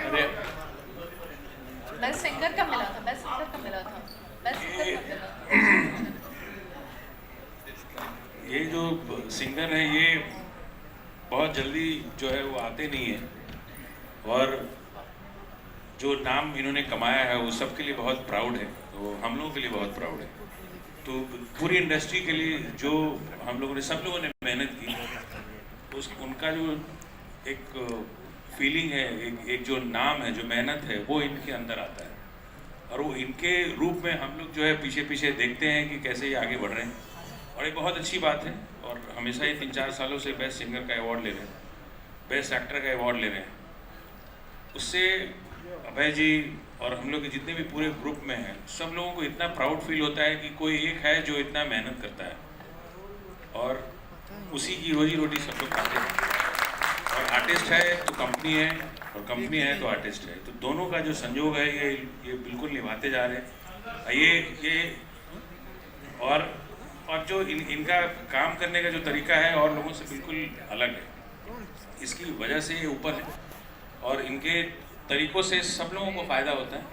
अरे best singer का मिला था, बेस्ट सिंगर का मिला था, बेस्ट सिंगर का मिला था। ये जो सिंगर है ये बहुत जल्दी जो है वो आते नहीं है, और जो नाम इन्होंने कमाया है वो सबके लिए बहुत प्राउड है, तो हम लोगों के लिए बहुत प्राउड है। तो पूरी इंडस्ट्री के लिए जो हम लोगों ने, सब लोगों ने मेहनत की, तो उनका जो एक फीलिंग है, एक जो नाम है, जो मेहनत है, वो इनके अंदर आता है, और वो इनके रूप में हम लोग जो है पीछे पीछे देखते हैं कि कैसे ये आगे बढ़ रहे हैं, और ये बहुत अच्छी बात है। और हमेशा ही 3-4 सालों से बेस्ट सिंगर का अवार्ड ले रहे हैं, बेस्ट एक्टर का अवार्ड ले रहे हैं। उससे अभय जी और हम लोग के जितने भी पूरे ग्रुप में हैं, सब लोगों को इतना प्राउड फील होता है कि कोई एक है जो इतना मेहनत करता है, और उसी की रोजी रोटी सब लोग खाते हैं। और आर्टिस्ट है तो कंपनी है, और कंपनी है तो आर्टिस्ट है, तो दोनों का जो संयोग है ये बिल्कुल निभाते जा रहे हैं। ये और जो इनका काम करने का जो तरीका है और लोगों से बिल्कुल अलग है, इसकी वजह से ये ऊपर है, और इनके तरीकों से सब लोगों को फ़ायदा होता है।